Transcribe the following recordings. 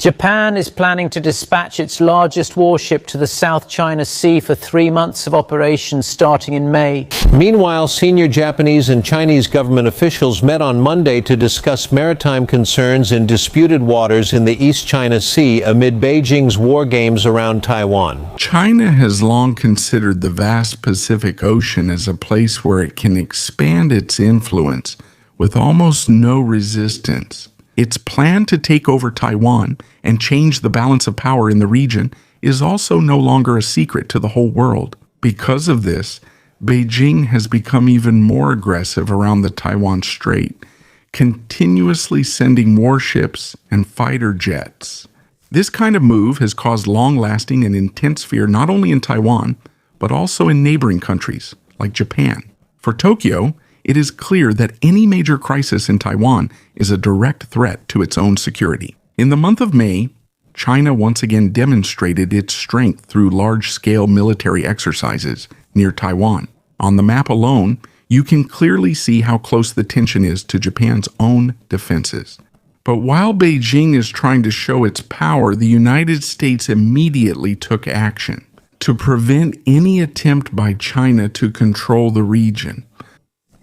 Japan is planning to dispatch its largest warship to the South China Sea for 3 months of operations starting in May. Meanwhile, senior Japanese and Chinese government officials met on Monday to discuss maritime concerns in disputed waters in the East China Sea amid Beijing's war games around Taiwan. China has long considered the vast Pacific Ocean as a place where it can expand its influence with almost no resistance. Its plan to take over Taiwan and change the balance of power in the region is also no longer a secret to the whole world. Because of this, Beijing has become even more aggressive around the Taiwan Strait, continuously sending warships and fighter jets. This kind of move has caused long-lasting and intense fear not only in Taiwan, but also in neighboring countries like Japan. For Tokyo, it is clear that any major crisis in Taiwan is a direct threat to its own security. In the month of May, China once again demonstrated its strength through large-scale military exercises near Taiwan. On the map alone, you can clearly see how close the tension is to Japan's own defenses. But while Beijing is trying to show its power, the United States immediately took action to prevent any attempt by China to control the region.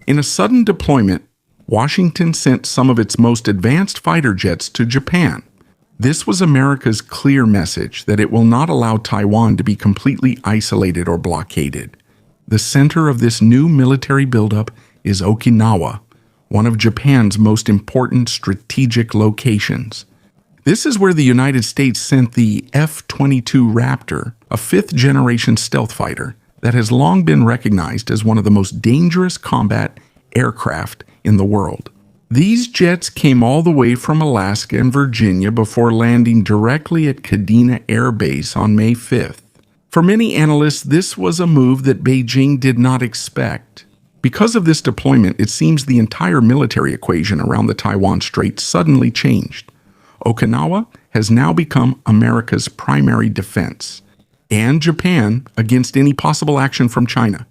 In a sudden deployment, Washington sent some of its most advanced fighter jets to Japan. This was America's clear message that it will not allow Taiwan to be completely isolated or blockaded. The center of this new military buildup is Okinawa, one of Japan's most important strategic locations. This is where the United States sent the F-22 Raptor, a fifth-generation stealth fighter that has long been recognized as one of the most dangerous combat aircraft in the world. These jets came all the way from Alaska and Virginia before landing directly at Kadena Air Base on May 5th. For many analysts, this was a move that Beijing did not expect. Because of this deployment, it seems the entire military equation around the Taiwan Strait suddenly changed. Okinawa has now become America's primary defense, and Japan against any possible action from China.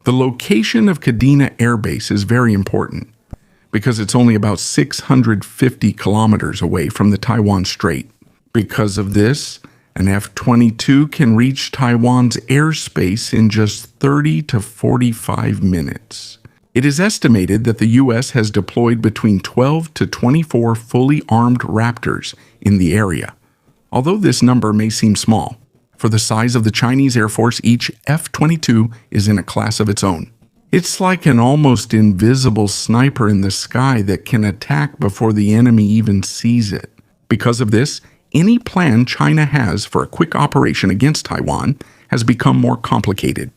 The location of Kadena Air Base is very important because it's only about 650 kilometers away from the Taiwan Strait. Because of this, an F-22 can reach Taiwan's airspace in just 30 to 45 minutes. It is estimated that the U.S. has deployed between 12 to 24 fully armed Raptors in the area, although this number may seem small. For the size of the Chinese Air Force, each F-22 is in a class of its own. It's like an almost invisible sniper in the sky that can attack before the enemy even sees it. Because of this, any plan China has for a quick operation against Taiwan has become more complicated.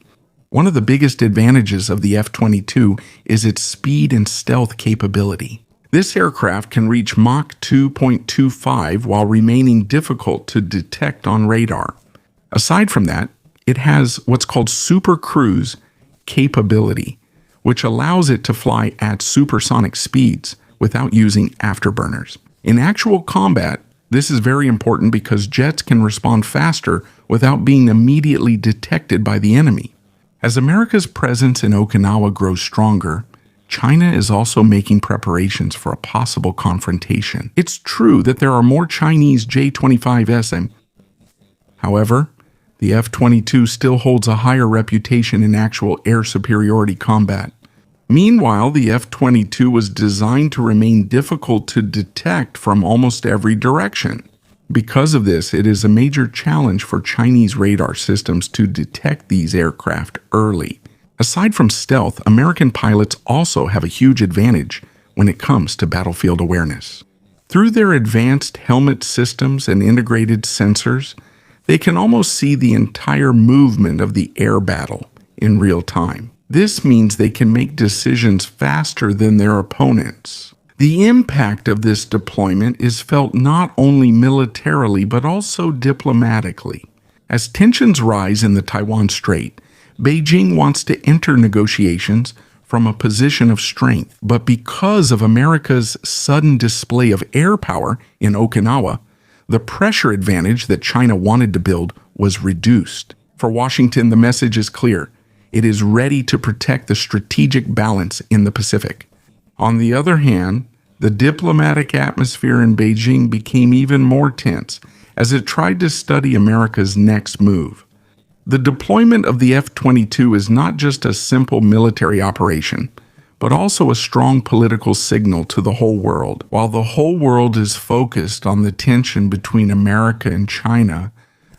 One of the biggest advantages of the F-22 is its speed and stealth capability. This aircraft can reach Mach 2.25 while remaining difficult to detect on radar. Aside from that, it has what's called super cruise capability, which allows it to fly at supersonic speeds without using afterburners. In actual combat, this is very important because jets can respond faster without being immediately detected by the enemy. As America's presence in Okinawa grows stronger, China is also making preparations for a possible confrontation. It's true that there are more Chinese J-25S. However, the F-22 still holds a higher reputation in actual air superiority combat. Meanwhile, the F-22 was designed to remain difficult to detect from almost every direction. Because of this, it is a major challenge for Chinese radar systems to detect these aircraft early. Aside from stealth, American pilots also have a huge advantage when it comes to battlefield awareness. Through their advanced helmet systems and integrated sensors, they can almost see the entire movement of the air battle in real time. This means they can make decisions faster than their opponents. The impact of this deployment is felt not only militarily but also diplomatically. As tensions rise in the Taiwan Strait, Beijing wants to enter negotiations from a position of strength. But because of America's sudden display of air power in Okinawa, the pressure advantage that China wanted to build was reduced. For Washington, the message is clear. It is ready to protect the strategic balance in the Pacific. On the other hand, The diplomatic atmosphere in Beijing became even more tense as it tried to study America's next move. The deployment of the F-22 is not just a simple military operation, but also a strong political signal to the whole world. While the whole world is focused on the tension between America and China,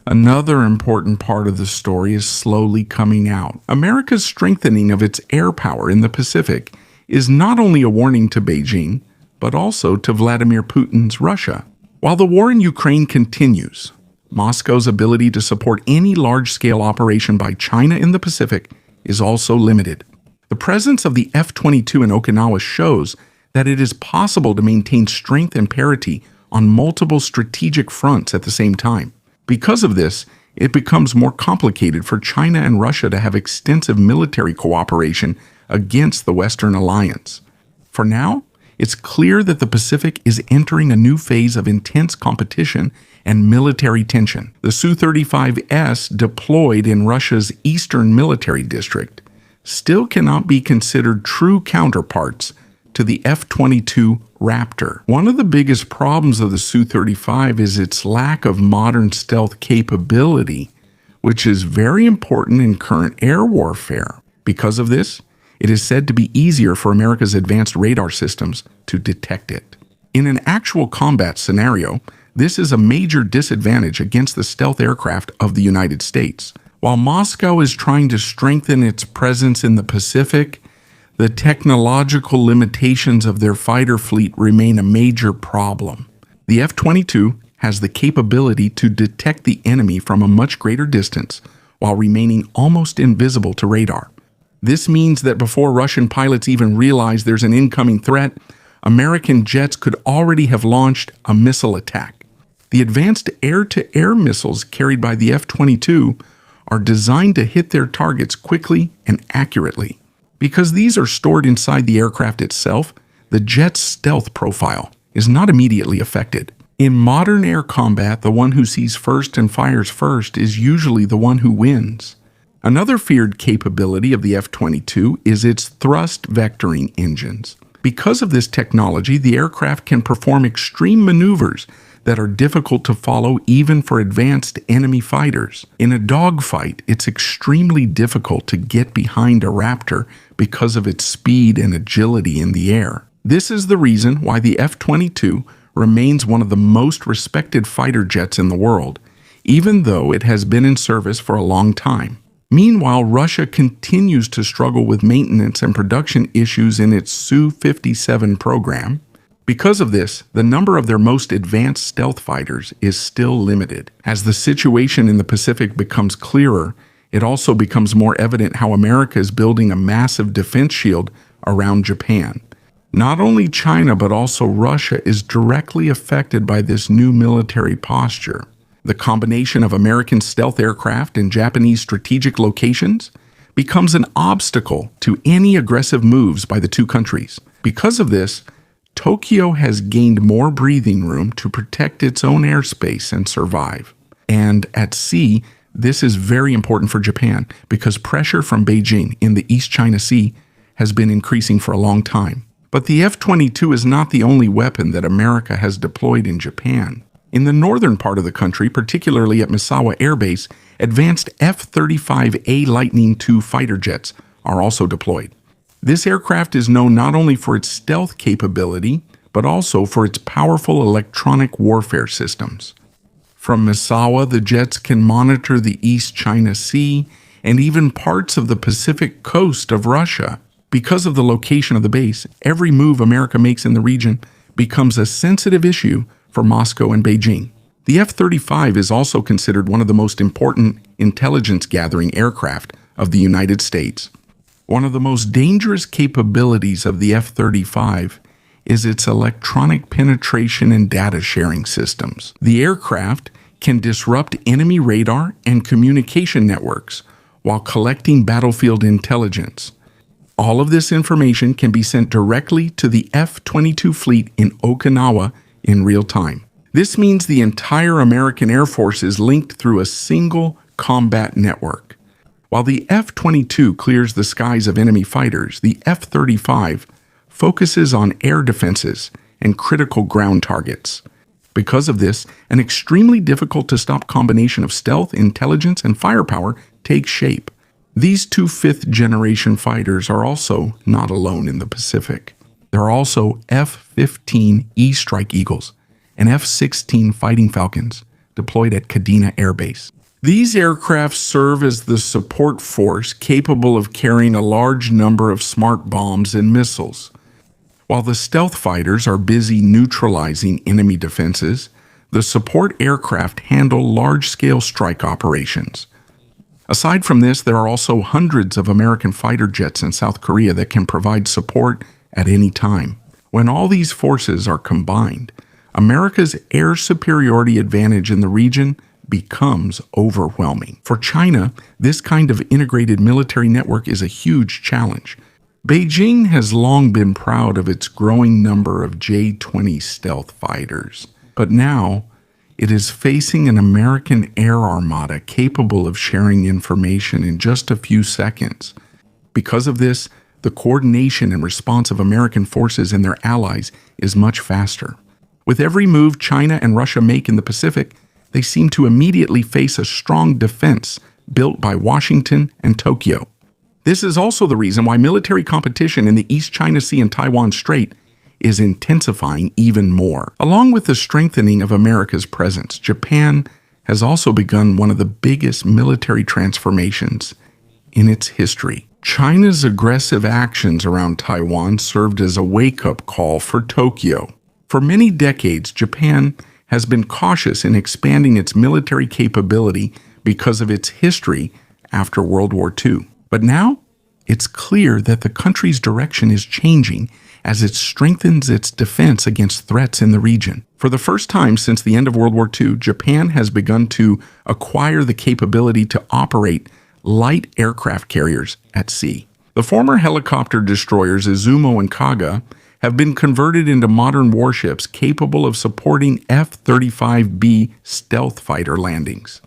another important part of the story is slowly coming out. America's strengthening of its air power in the Pacific is not only a warning to Beijing, but also to Vladimir Putin's Russia. While the war in Ukraine continues, Moscow's ability to support any large-scale operation by China in the Pacific is also limited. The presence of the F-22 in Okinawa shows that it is possible to maintain strength and parity on multiple strategic fronts at the same time. Because of this, it becomes more complicated for China and Russia to have extensive military cooperation against the Western alliance. For now, it's clear that the Pacific is entering a new phase of intense competition and military tension. The Su-35S deployed in Russia's eastern military district still cannot be considered true counterparts to the F-22 Raptor. One of the biggest problems of the Su-35 is its lack of modern stealth capability, which is very important in current air warfare. Because of this, it is said to be easier for America's advanced radar systems to detect it. In an actual combat scenario, this is a major disadvantage against the stealth aircraft of the United States. While Moscow is trying to strengthen its presence in the Pacific, the technological limitations of their fighter fleet remain a major problem. The F-22 has the capability to detect the enemy from a much greater distance while remaining almost invisible to radar. This means that before Russian pilots even realize there's an incoming threat, American jets could already have launched a missile attack. The advanced air-to-air missiles carried by the F-22 are designed to hit their targets quickly and accurately. Because these are stored inside the aircraft itself, the jet's stealth profile is not immediately affected. In modern air combat, the one who sees first and fires first is usually the one who wins. Another feared capability of the F-22 is its thrust vectoring engines. Because of this technology, the aircraft can perform extreme maneuvers that are difficult to follow even for advanced enemy fighters. In a dogfight, it's extremely difficult to get behind a Raptor because of its speed and agility in the air. This is the reason why the F-22 remains one of the most respected fighter jets in the world, even though it has been in service for a long time. Meanwhile, Russia continues to struggle with maintenance and production issues in its Su-57 program. Because of this, the number of their most advanced stealth fighters is still limited. As the situation in the Pacific becomes clearer, it also becomes more evident how America is building a massive defense shield around Japan. Not only China, but also Russia is directly affected by this new military posture. The combination of American stealth aircraft and Japanese strategic locations becomes an obstacle to any aggressive moves by the two countries. Because of this, Tokyo has gained more breathing room to protect its own airspace and survive. And at sea, this is very important for Japan because pressure from Beijing in the East China Sea has been increasing for a long time. But the F-22 is not the only weapon that America has deployed in Japan. In the northern part of the country, particularly at Misawa Air Base, advanced F-35A Lightning II fighter jets are also deployed. This aircraft is known not only for its stealth capability, but also for its powerful electronic warfare systems. From Misawa, the jets can monitor the East China Sea and even parts of the Pacific coast of Russia. Because of the location of the base, every move America makes in the region becomes a sensitive issue for Moscow and Beijing. The F-35 is also considered one of the most important intelligence-gathering aircraft of the United States. One of the most dangerous capabilities of the F-35 is its electronic penetration and data sharing systems. The aircraft can disrupt enemy radar and communication networks while collecting battlefield intelligence. All of this information can be sent directly to the F-22 fleet in Okinawa in real time. This means the entire American Air Force is linked through a single combat network. While the F-22 clears the skies of enemy fighters, the F-35 focuses on air defenses and critical ground targets. Because of this, an extremely difficult-to-stop combination of stealth, intelligence, and firepower takes shape. These two fifth-generation fighters are also not alone in the Pacific. There are also F-15 E-Strike Eagles and F-16 Fighting Falcons deployed at Kadena Air Base. These aircraft serve as the support force capable of carrying a large number of smart bombs and missiles. While the stealth fighters are busy neutralizing enemy defenses, the support aircraft handle large-scale strike operations. Aside from this, there are also hundreds of American fighter jets in South Korea that can provide support at any time. When all these forces are combined, America's air superiority advantage in the region becomes overwhelming. For China, this kind of integrated military network is a huge challenge. Beijing has long been proud of its growing number of J-20 stealth fighters, but now it is facing an American air armada capable of sharing information in just a few seconds. Because of this, the coordination and response of American forces and their allies is much faster. With every move China and Russia make in the Pacific, they seem to immediately face a strong defense built by Washington and Tokyo. This is also the reason why military competition in the East China Sea and Taiwan Strait is intensifying even more. Along with the strengthening of America's presence, Japan has also begun one of the biggest military transformations in its history. China's aggressive actions around Taiwan served as a wake-up call for Tokyo. For many decades, Japan has been cautious in expanding its military capability because of its history after World War II. But now, it's clear that the country's direction is changing as it strengthens its defense against threats in the region. For the first time since the end of World War II, Japan has begun to acquire the capability to operate light aircraft carriers at sea. The former helicopter destroyers Izumo and Kaga have been converted into modern warships capable of supporting F-35B stealth fighter landings.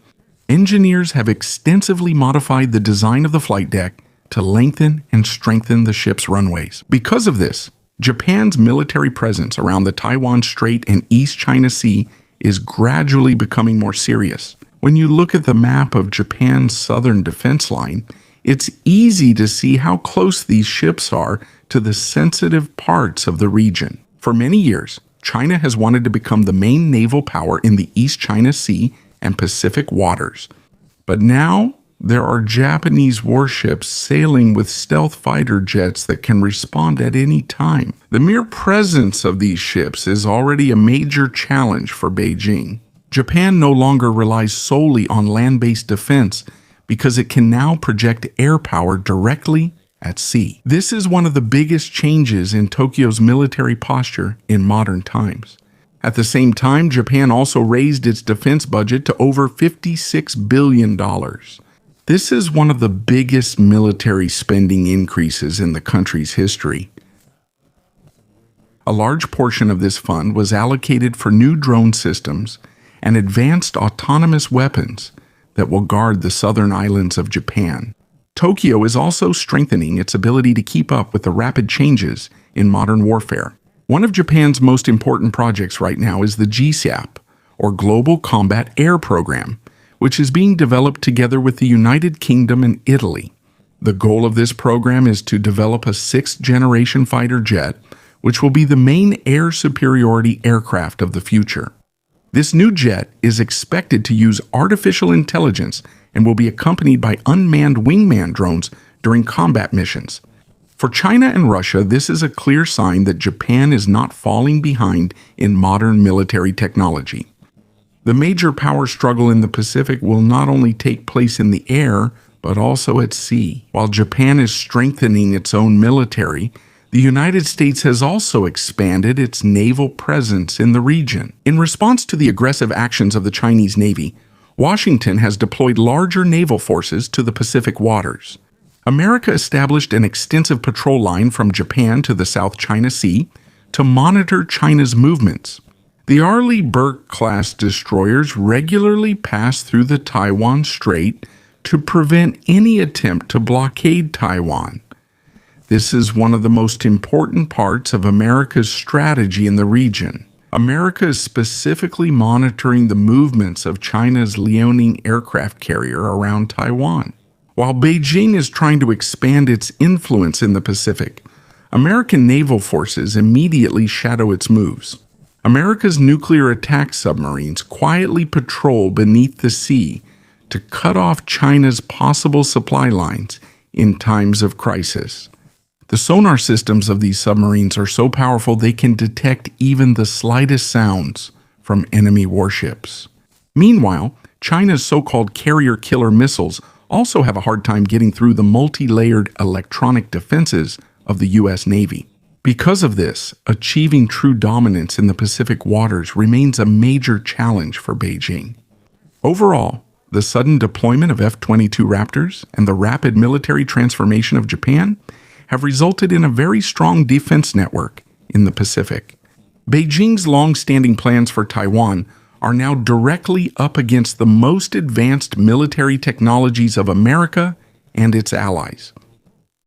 Engineers have extensively modified the design of the flight deck to lengthen and strengthen the ship's runways. Because of this, Japan's military presence around the Taiwan Strait and East China Sea is gradually becoming more serious. When you look at the map of Japan's southern defense line, it's easy to see how close these ships are to the sensitive parts of the region. For many years, China has wanted to become the main naval power in the East China Sea and Pacific waters. But now, there are Japanese warships sailing with stealth fighter jets that can respond at any time. The mere presence of these ships is already a major challenge for Beijing. Japan no longer relies solely on land-based defense because it can now project air power directly at sea. This is one of the biggest changes in Tokyo's military posture in modern times. At the same time, Japan also raised its defense budget to over $56 billion. This is one of the biggest military spending increases in the country's history. A large portion of this fund was allocated for new drone systems and advanced autonomous weapons that will guard the southern islands of Japan. Tokyo is also strengthening its ability to keep up with the rapid changes in modern warfare. One of Japan's most important projects right now is the GSAP, or Global Combat Air Program, which is being developed together with the United Kingdom and Italy. The goal of this program is to develop a sixth-generation fighter jet, which will be the main air superiority aircraft of the future. This new jet is expected to use artificial intelligence and will be accompanied by unmanned wingman drones during combat missions. For China and Russia, this is a clear sign that Japan is not falling behind in modern military technology. The major power struggle in the Pacific will not only take place in the air, but also at sea. While Japan is strengthening its own military, the United States has also expanded its naval presence in the region. In response to the aggressive actions of the Chinese Navy, Washington has deployed larger naval forces to the Pacific waters. America established an extensive patrol line from Japan to the South China Sea to monitor China's movements. The Arleigh Burke-class destroyers regularly pass through the Taiwan Strait to prevent any attempt to blockade Taiwan. This is one of the most important parts of America's strategy in the region. America is specifically monitoring the movements of China's Liaoning aircraft carrier around Taiwan. While Beijing is trying to expand its influence in the Pacific, American naval forces immediately shadow its moves. America's nuclear attack submarines quietly patrol beneath the sea to cut off China's possible supply lines in times of crisis. The sonar systems of these submarines are so powerful they can detect even the slightest sounds from enemy warships. Meanwhile, China's so-called carrier-killer missiles also have a hard time getting through the multi-layered electronic defenses of the U.S. Navy. Because of this, achieving true dominance in the Pacific waters remains a major challenge for Beijing. Overall, the sudden deployment of F-22 Raptors and the rapid military transformation of Japan have resulted in a very strong defense network in the Pacific. Beijing's long-standing plans for Taiwan are now directly up against the most advanced military technologies of America and its allies.